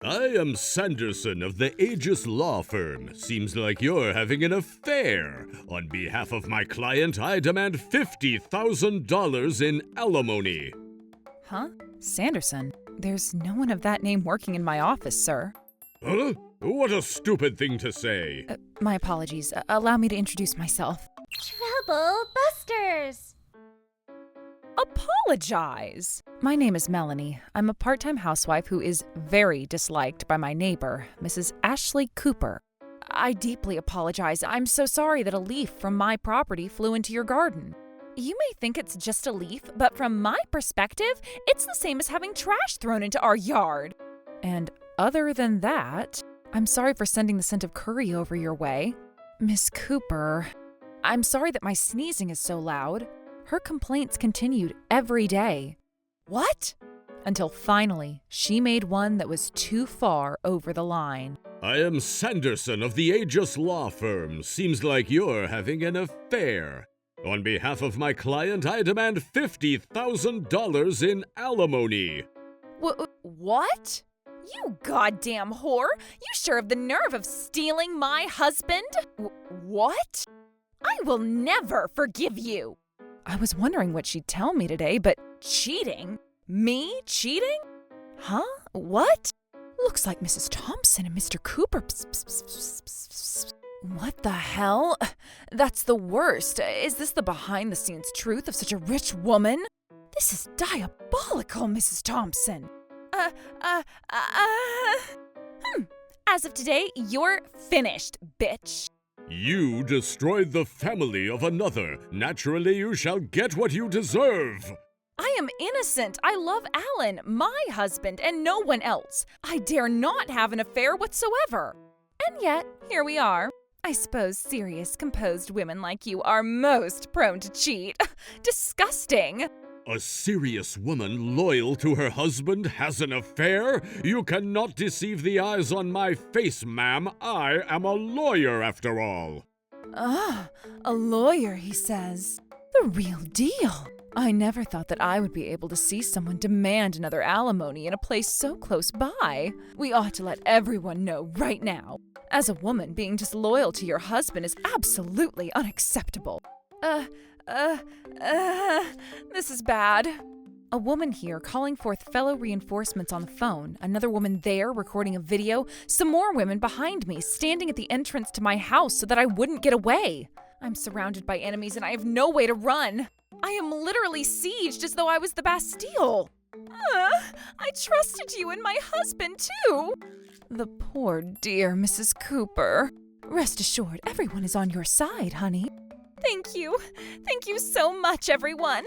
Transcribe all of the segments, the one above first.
I am Sanderson of the Aegis Law Firm. Seems like you're having an affair. On behalf of my client, I demand $50,000 in alimony. Huh? Sanderson? There's no one of that name working in my office, sir. Huh? What a stupid thing to say. My apologies. Allow me to introduce myself. Trouble Busters! Apologize! My name is Melanie. I'm a part-time housewife who is very disliked by my neighbor, Mrs. Ashley Cooper. I deeply apologize. I'm so sorry that a leaf from my property flew into your garden. You may think it's just a leaf, but from my perspective, it's the same as having trash thrown into our yard. And other than that, I'm sorry for sending the scent of curry over your way. Miss Cooper, I'm sorry that my sneezing is so loud. Her complaints continued every day. What? Until finally, she made one that was too far over the line. I am Sanderson of the Aegis Law Firm. Seems like you're having an affair. On behalf of my client, I demand $50,000 in alimony. What? You goddamn whore! You sure have the nerve of stealing my husband? What? I will never forgive you! I was wondering what she'd tell me today, but cheating? Me cheating? Huh? What? Looks like Mrs. Thompson and Mr. Cooper. What the hell? That's the worst. Is this the behind-the-scenes truth of such a rich woman? This is diabolical, Mrs. Thompson. As of today, you're finished, bitch. You destroyed the family of another. Naturally, you shall get what you deserve. I am innocent. I love Alan, my husband, and no one else. I dare not have an affair whatsoever. And yet, here we are. I suppose serious, composed women like you are most prone to cheat. Disgusting. A serious woman loyal to her husband has an affair? You cannot deceive the eyes on my face, ma'am. I am a lawyer, after all. A lawyer, he says. The real deal. I never thought that I would be able to see someone demand another alimony in a place so close by. We ought to let everyone know right now. As a woman, being disloyal to your husband is absolutely unacceptable. This is bad. A woman here calling forth fellow reinforcements on the phone, another woman there recording a video, some more women behind me standing at the entrance to my house so that I wouldn't get away. I'm surrounded by enemies and I have no way to run. I am literally sieged as though I was the Bastille. I trusted you and my husband too. The poor dear Mrs. Cooper. Rest assured, everyone is on your side, honey. Thank you. Thank you so much, everyone.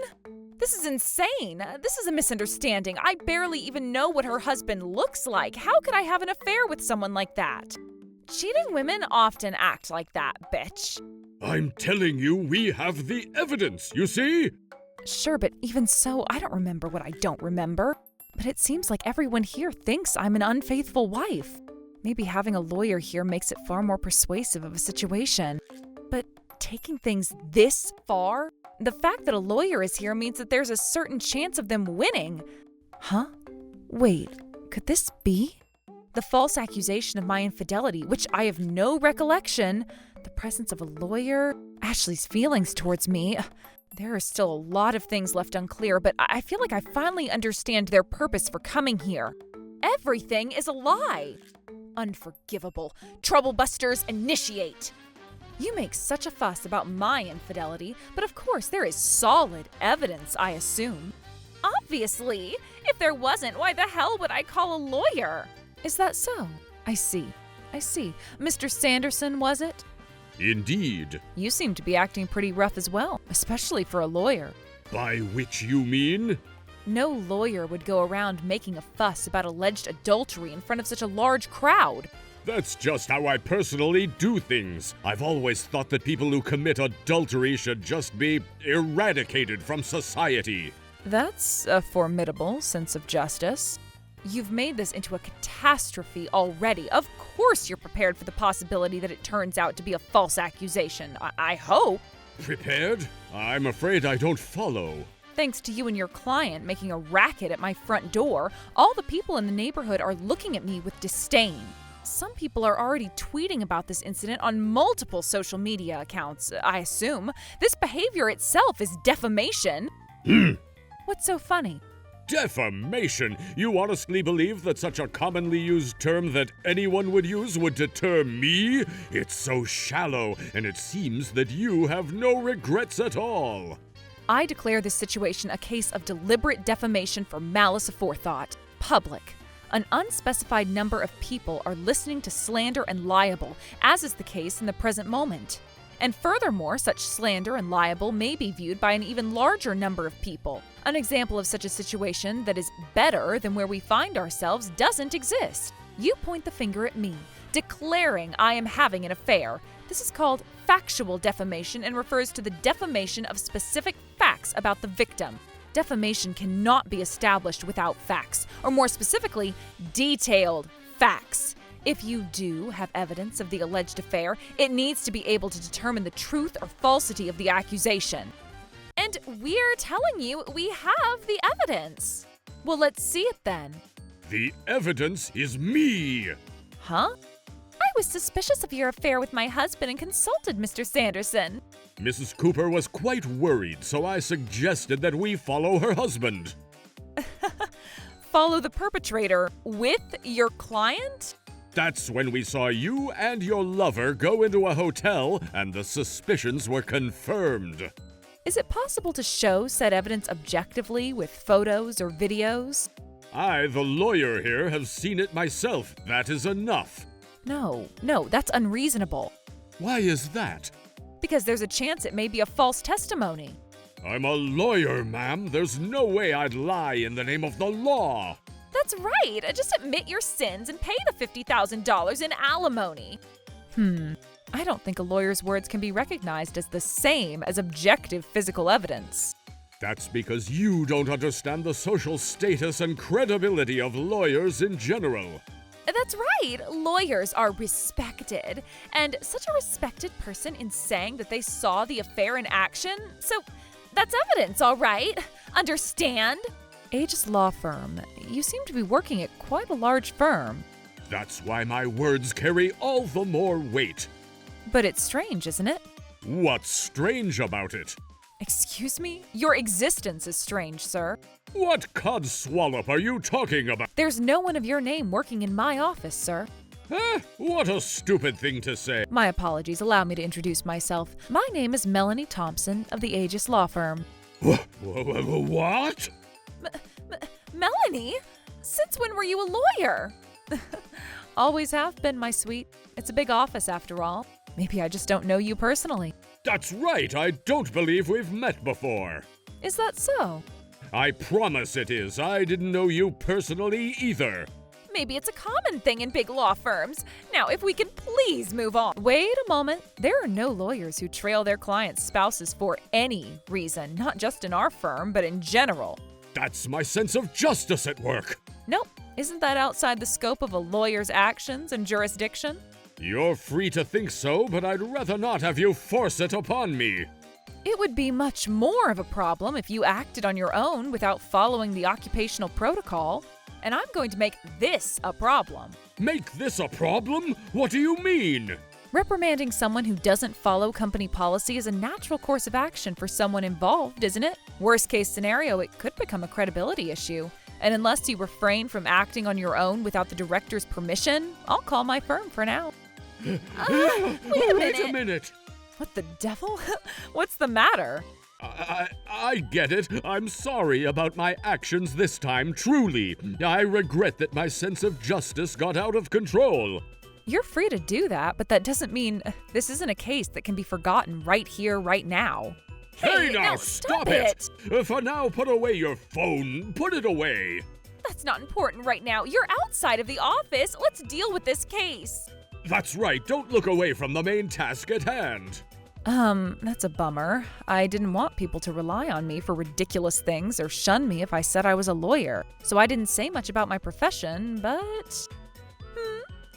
This is insane. This is a misunderstanding. I barely even know what her husband looks like. How could I have an affair with someone like that? Cheating women often act like that, bitch. I'm telling you, we have the evidence, you see? Sure, but even so, I don't remember what I don't remember. But it seems like everyone here thinks I'm an unfaithful wife. Maybe having a lawyer here makes it far more persuasive of a situation. But taking things this far? The fact that a lawyer is here means that there's a certain chance of them winning. Huh? Wait, could this be? The false accusation of my infidelity, which I have no recollection, the presence of a lawyer, Ashley's feelings towards me. There are still a lot of things left unclear, but I feel like I finally understand their purpose for coming here. Everything is a lie. Unforgivable. Troublebusters, initiate. You make such a fuss about my infidelity, but of course there is solid evidence, I assume. Obviously. If there wasn't, why the hell would I call a lawyer? Is that so? I see. Mr. Sanderson, was it? Indeed. You seem to be acting pretty rough as well, especially for a lawyer. By which you mean? No lawyer would go around making a fuss about alleged adultery in front of such a large crowd. That's just how I personally do things. I've always thought that people who commit adultery should just be eradicated from society. That's a formidable sense of justice. You've made this into a catastrophe already. Of course you're prepared for the possibility that it turns out to be a false accusation. I hope. Prepared? I'm afraid I don't follow. Thanks to you and your client making a racket at my front door, all the people in the neighborhood are looking at me with disdain. Some people are already tweeting about this incident on multiple social media accounts, I assume. This behavior itself is defamation. What's so funny? Defamation? You honestly believe that such a commonly used term that anyone would use would deter me? It's so shallow, and it seems that you have no regrets at all. I declare this situation a case of deliberate defamation for malice aforethought. Public. An unspecified number of people are listening to slander and libel, as is the case in the present moment. And furthermore, such slander and libel may be viewed by an even larger number of people. An example of such a situation that is better than where we find ourselves doesn't exist. You point the finger at me, declaring I am having an affair. This is called factual defamation and refers to the defamation of specific facts about the victim. Defamation cannot be established without facts, or more specifically, detailed facts. If you do have evidence of the alleged affair, it needs to be able to determine the truth or falsity of the accusation. And we're telling you we have the evidence. Well, let's see it then. The evidence is me. Huh? I was suspicious of your affair with my husband and consulted Mr. Sanderson. Mrs. Cooper was quite worried, so I suggested that we follow her husband. Follow the perpetrator with your client? That's when we saw you and your lover go into a hotel, and the suspicions were confirmed. Is it possible to show said evidence objectively with photos or videos? I, the lawyer here, have seen it myself. That is enough. No, that's unreasonable. Why is that? Because there's a chance it may be a false testimony. I'm a lawyer, ma'am. There's no way I'd lie in the name of the law. That's right. Just admit your sins and pay the $50,000 in alimony. I don't think a lawyer's words can be recognized as the same as objective physical evidence. That's because you don't understand the social status and credibility of lawyers in general. That's right. Lawyers are respected. And such a respected person in saying that they saw the affair in action? So that's evidence, all right? Understand? Aegis Law Firm. You seem to be working at quite a large firm. That's why my words carry all the more weight. But it's strange, isn't it? What's strange about it? Excuse me? Your existence is strange, sir. What codswallop are you talking about? There's no one of your name working in my office, sir. What a stupid thing to say. My apologies. Allow me to introduce myself. My name is Melanie Thompson of the Aegis Law Firm. What? Melanie? Since when were you a lawyer? Always have been, my sweet. It's a big office, after all. Maybe I just don't know you personally. That's right. I don't believe we've met before. Is that so? I promise it is. I didn't know you personally either. Maybe it's a common thing in big law firms. Now, if we can please move on. Wait a moment. There are no lawyers who trail their clients' spouses for any reason, not just in our firm, but in general. That's my sense of justice at work. Nope. Isn't that outside the scope of a lawyer's actions and jurisdiction? You're free to think so, but I'd rather not have you force it upon me. It would be much more of a problem if you acted on your own without following the occupational protocol. And I'm going to make this a problem. Make this a problem? What do you mean? Reprimanding someone who doesn't follow company policy is a natural course of action for someone involved, isn't it? Worst case scenario, it could become a credibility issue. And unless you refrain from acting on your own without the director's permission, I'll call my firm for now. Wait a minute. What the devil? What's the matter? I get it. I'm sorry about my actions this time, truly. I regret that my sense of justice got out of control. You're free to do that, but that doesn't mean this isn't a case that can be forgotten right here, right now. Hey now, stop it! For now, put away your phone. Put it away. That's not important right now. You're outside of the office. Let's deal with this case. That's right. Don't look away from the main task at hand. That's a bummer. I didn't want people to rely on me for ridiculous things or shun me if I said I was a lawyer. So I didn't say much about my profession, but...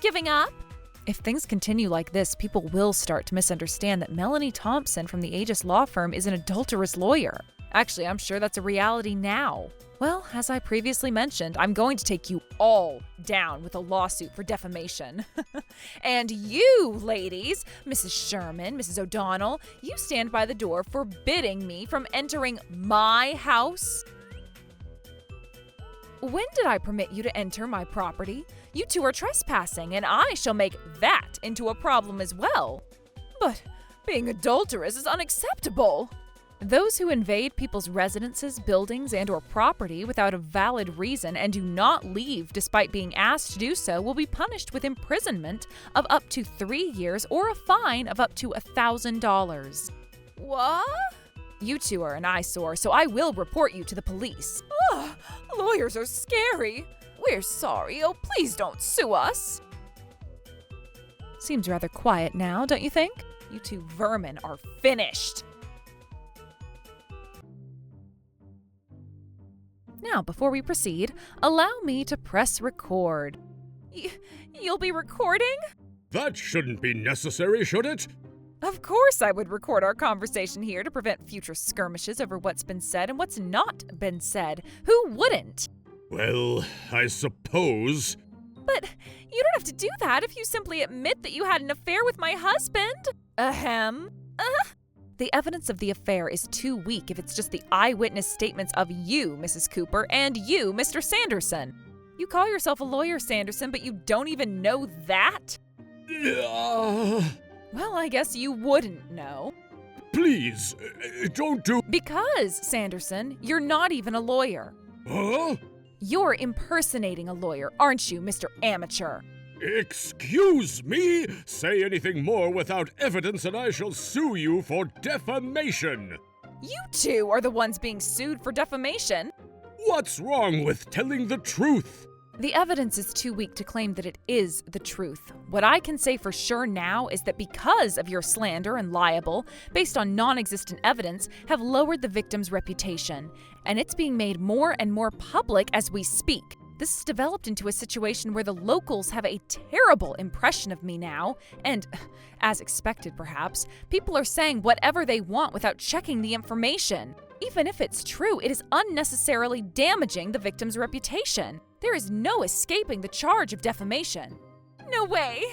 Giving up? If things continue like this, people will start to misunderstand that Melanie Thompson from the Aegis Law Firm is an adulterous lawyer. Actually, I'm sure that's a reality now. Well, as I previously mentioned, I'm going to take you all down with a lawsuit for defamation. And you, ladies, Mrs. Sherman, Mrs. O'Donnell, you stand by the door forbidding me from entering my house. When did I permit you to enter my property? You two are trespassing, and I shall make that into a problem as well. But being adulterous is unacceptable. Those who invade people's residences, buildings, and/or property without a valid reason and do not leave despite being asked to do so will be punished with imprisonment of up to 3 years or a fine of up to $1,000. What? You two are an eyesore, so I will report you to the police. Ugh, lawyers are scary. We're sorry. Oh, please don't sue us. Seems rather quiet now, don't you think? You two vermin are finished. Now, before we proceed, allow me to press record. You'll be recording? That shouldn't be necessary, should it? Of course I would record our conversation here to prevent future skirmishes over what's been said and what's not been said. Who wouldn't? Well, I suppose. But you don't have to do that if you simply admit that you had an affair with my husband. Ahem. The evidence of the affair is too weak if it's just the eyewitness statements of you, Mrs. Cooper, and you, Mr. Sanderson. You call yourself a lawyer, Sanderson, but you don't even know that? Well, I guess you wouldn't know. Please, don't do... Because, Sanderson, you're not even a lawyer. Huh? You're impersonating a lawyer, aren't you, Mr. Amateur? Excuse me? Say anything more without evidence and I shall sue you for defamation. You two are the ones being sued for defamation. What's wrong with telling the truth? The evidence is too weak to claim that it is the truth. What I can say for sure now is that because of your slander and libel, based on non-existent evidence, have lowered the victim's reputation, and it's being made more and more public as we speak. This has developed into a situation where the locals have a terrible impression of me now, and, as expected perhaps, people are saying whatever they want without checking the information. Even if it's true, it is unnecessarily damaging the victim's reputation. There is no escaping the charge of defamation. No way.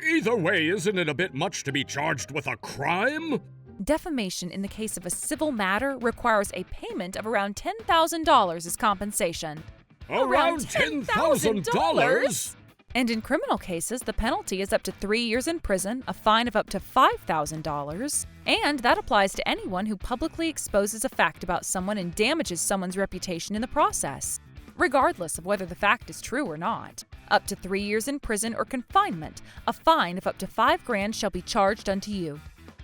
Either way, isn't it a bit much to be charged with a crime? Defamation in the case of a civil matter requires a payment of around $10,000 as compensation. Around $10,000? And in criminal cases, the penalty is up to 3 years in prison, a fine of up to $5,000, and that applies to anyone who publicly exposes a fact about someone and damages someone's reputation in the process, regardless of whether the fact is true or not. Up to 3 years in prison or confinement, a fine of up to $5,000 shall be charged unto you.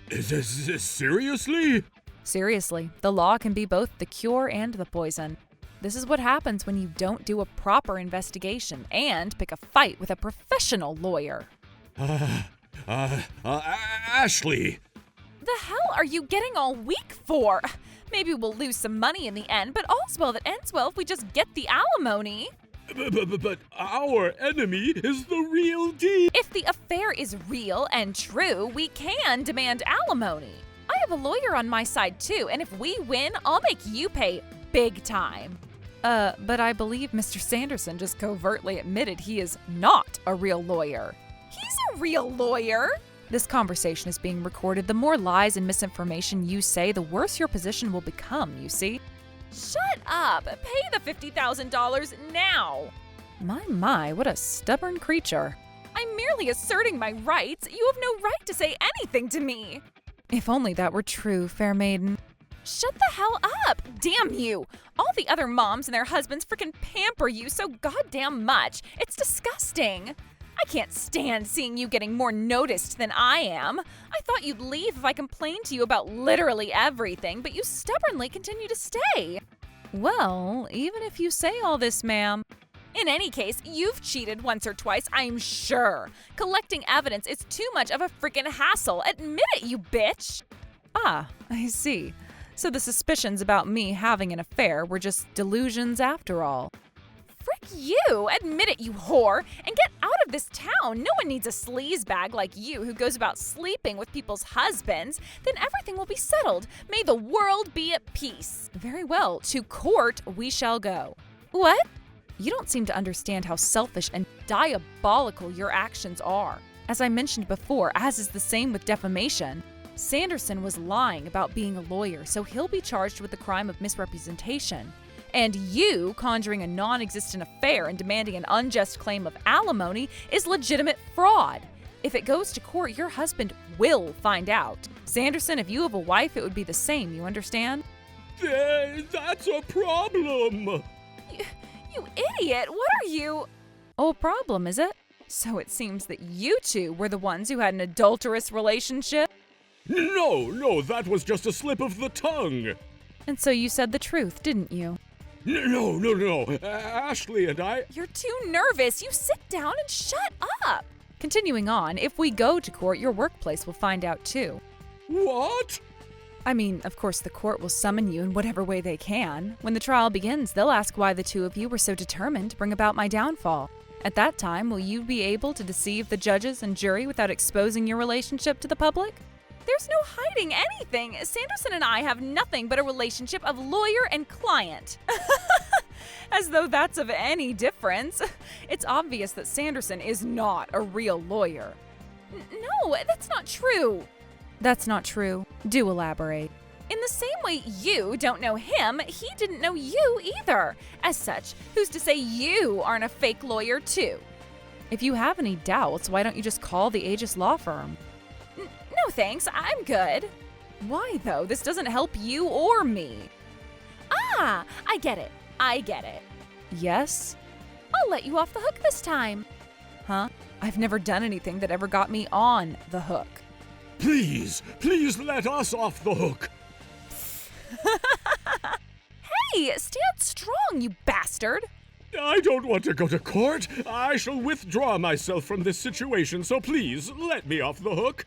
Is this seriously? Seriously, the law can be both the cure and the poison. This is what happens when you don't do a proper investigation and pick a fight with a professional lawyer. Ashley. The hell are you getting all weak for? Maybe we'll lose some money in the end, but all's well that ends well if we just get the alimony. But our enemy is the real deal. If the affair is real and true, we can demand alimony. I have a lawyer on my side too, and if we win, I'll make you pay big time. But I believe Mr. Sanderson just covertly admitted he is not a real lawyer. He's a real lawyer. This conversation is being recorded. The more lies and misinformation you say, the worse your position will become, you see? Shut up! Pay the $50,000 now! My, what a stubborn creature. I'm merely asserting my rights. You have no right to say anything to me. If only that were true, fair maiden. Shut the hell up! Damn you! All the other moms and their husbands freaking pamper you so goddamn much. It's disgusting. I can't stand seeing you getting more noticed than I am. I thought you'd leave if I complained to you about literally everything, but you stubbornly continue to stay. Well, even if you say all this, ma'am. In any case, you've cheated once or twice, I'm sure. Collecting evidence is too much of a freaking hassle. Admit it, you bitch! Ah, I see. So the suspicions about me having an affair were just delusions after all. frick you! Admit it, you whore! And get out of this town! No one needs a sleazebag like you who goes about sleeping with people's husbands. Then everything will be settled. May the world be at peace. Very well, to court we shall go. What? You don't seem to understand how selfish and diabolical your actions are. As I mentioned before, as is the same with defamation, Sanderson was lying about being a lawyer, so he'll be charged with the crime of misrepresentation. And you conjuring a non-existent affair and demanding an unjust claim of alimony is legitimate fraud. If it goes to court, your husband will find out. Sanderson, if you have a wife, it would be the same, you understand? That's a problem! You idiot! What are you? Oh, a problem, is it? So it seems that you two were the ones who had an adulterous relationship? No, that was just a slip of the tongue. And so you said the truth, didn't you? No. Ashley and I... You're too nervous. You sit down and shut up. Continuing on, if we go to court, your workplace will find out too. What? I mean, of course, the court will summon you in whatever way they can. When the trial begins, they'll ask why the two of you were so determined to bring about my downfall. At that time, will you be able to deceive the judges and jury without exposing your relationship to the public? There's no hiding anything. Sanderson and I have nothing but a relationship of lawyer and client. As though that's of any difference. It's obvious that Sanderson is not a real lawyer. No, that's not true. That's not true. Do elaborate. In the same way you don't know him, he didn't know you either. As such, who's to say you aren't a fake lawyer too? If you have any doubts, why don't you just call the Aegis law firm? No thanks, I'm good. Why though? This doesn't help you or me. Ah, I get it. Yes? I'll let you off the hook this time. Huh? I've never done anything that ever got me on the hook. Please let us off the hook. Hey, stand strong, you bastard. I don't want to go to court. I shall withdraw myself from this situation, so please let me off the hook.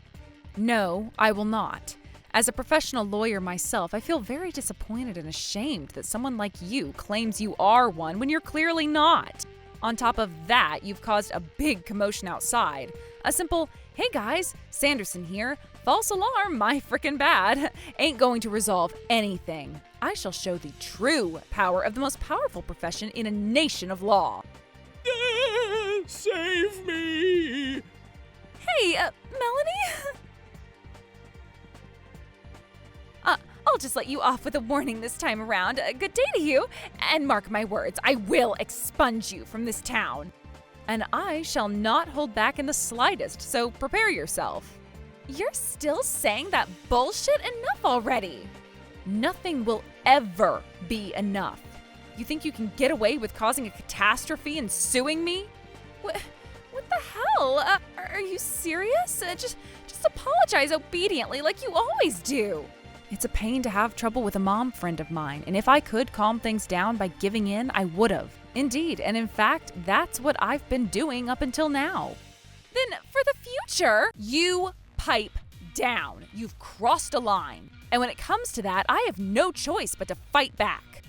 No, I will not. As a professional lawyer myself, I feel very disappointed and ashamed that someone like you claims you are one when you're clearly not. On top of that, you've caused a big commotion outside. A simple, hey guys, Sanderson here, false alarm, my frickin' bad, ain't going to resolve anything. I shall show the true power of the most powerful profession in a nation of law. Save me! Hey, Melanie? I'll just let you off with a warning this time around. Good day to you. And mark my words, I will expunge you from this town. And I shall not hold back in the slightest, so prepare yourself. You're still saying that bullshit? Enough already. Nothing will ever be enough. You think you can get away with causing a catastrophe and suing me? What the hell? Are you serious? Just apologize obediently like you always do. It's a pain to have trouble with a mom friend of mine, and if I could calm things down by giving in, I would've. Indeed, and in fact, that's what I've been doing up until now. Then for the future, you pipe down. You've crossed a line. And when it comes to that, I have no choice but to fight back.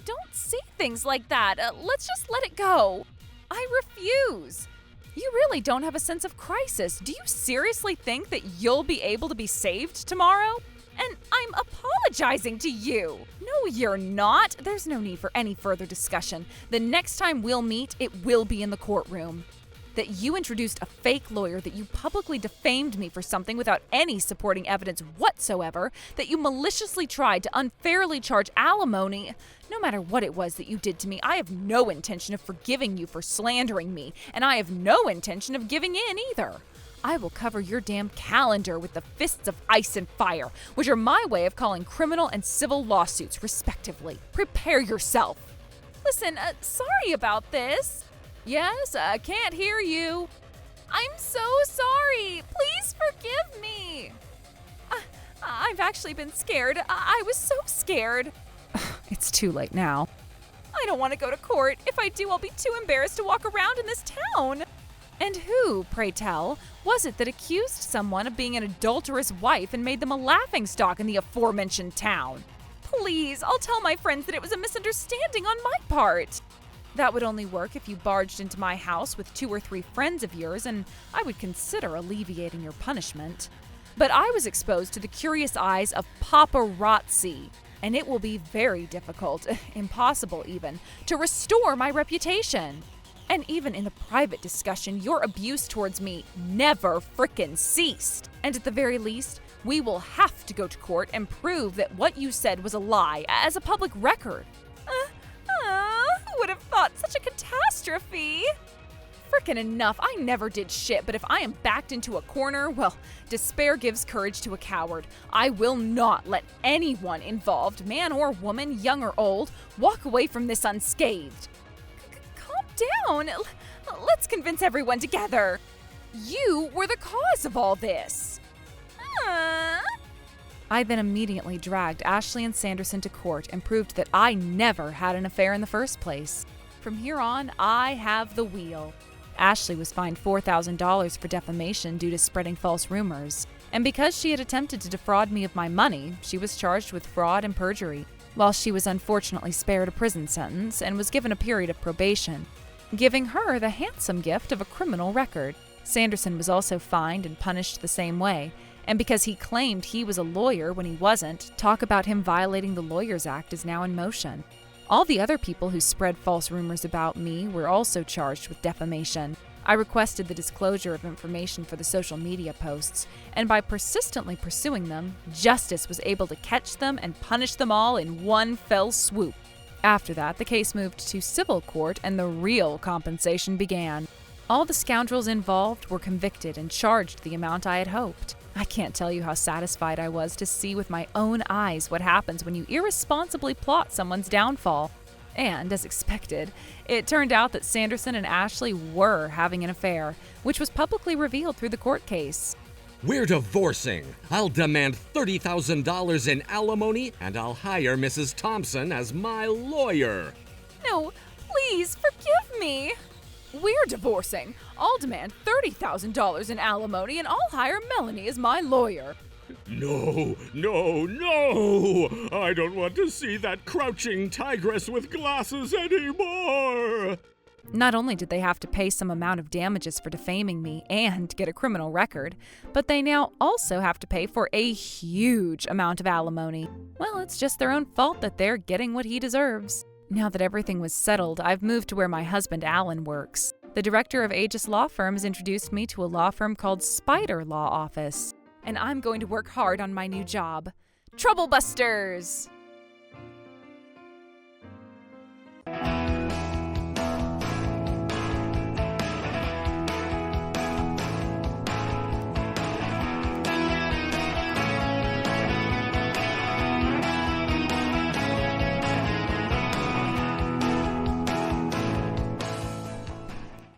Don't say things like that. Let's just let it go. I refuse. You really don't have a sense of crisis. Do you seriously think that you'll be able to be saved tomorrow? And I'm apologizing to you. No, you're not. There's no need for any further discussion. The next time we'll meet, it will be in the courtroom. That you introduced a fake lawyer, that you publicly defamed me for something without any supporting evidence whatsoever, that you maliciously tried to unfairly charge alimony. No matter what it was that you did to me, I have no intention of forgiving you for slandering me, and I have no intention of giving in either. I will cover your damn calendar with the fists of ice and fire, which are my way of calling criminal and civil lawsuits, respectively. Prepare yourself. Listen, sorry about this. Yes, I can't hear you. I'm so sorry. Please forgive me. I've actually been scared. I was so scared. It's too late now. I don't want to go to court. If I do, I'll be too embarrassed to walk around in this town. And who, pray tell, was it that accused someone of being an adulterous wife and made them a laughingstock in the aforementioned town? Please, I'll tell my friends that it was a misunderstanding on my part. That would only work if you barged into my house with 2 or 3 friends of yours, and I would consider alleviating your punishment. But I was exposed to the curious eyes of paparazzi, and it will be very difficult, impossible even, to restore my reputation. And even in the private discussion, your abuse towards me never frickin' ceased. And at the very least, we will have to go to court and prove that what you said was a lie as a public record. Who would have thought such a catastrophe? Frickin' enough, I never did shit, but if I am backed into a corner, well, despair gives courage to a coward. I will not let anyone involved, man or woman, young or old, walk away from this unscathed. Calm down. Let's convince everyone together. You were the cause of all this. I then immediately dragged Ashley and Sanderson to court and proved that I never had an affair in the first place. From here on, I have the wheel. Ashley was fined $4,000 for defamation due to spreading false rumors, and because she had attempted to defraud me of my money, she was charged with fraud and perjury, while she was unfortunately spared a prison sentence and was given a period of probation, giving her the handsome gift of a criminal record. Sanderson was also fined and punished the same way, and because he claimed he was a lawyer when he wasn't, talk about him violating the Lawyers Act is now in motion. All the other people who spread false rumors about me were also charged with defamation. I requested the disclosure of information for the social media posts, and by persistently pursuing them, justice was able to catch them and punish them all in one fell swoop. After that, the case moved to civil court and the real compensation began. All the scoundrels involved were convicted and charged the amount I had hoped. I can't tell you how satisfied I was to see with my own eyes what happens when you irresponsibly plot someone's downfall. And, as expected, it turned out that Sanderson and Ashley were having an affair, which was publicly revealed through the court case. We're divorcing. I'll demand $30,000 in alimony, and I'll hire Mrs. Thompson as my lawyer. No, please, forgive me. We're divorcing. I'll demand $30,000 in alimony, and I'll hire Melanie as my lawyer. No, no, no! I don't want to see that crouching tigress with glasses anymore! Not only did they have to pay some amount of damages for defaming me and get a criminal record, but they now also have to pay for a huge amount of alimony. Well, it's just their own fault that they're getting what he deserves. Now that everything was settled, I've moved to where my husband Alan works. The director of Aegis Law Firm has introduced me to a law firm called Spider Law Office, and I'm going to work hard on my new job. Troublebusters!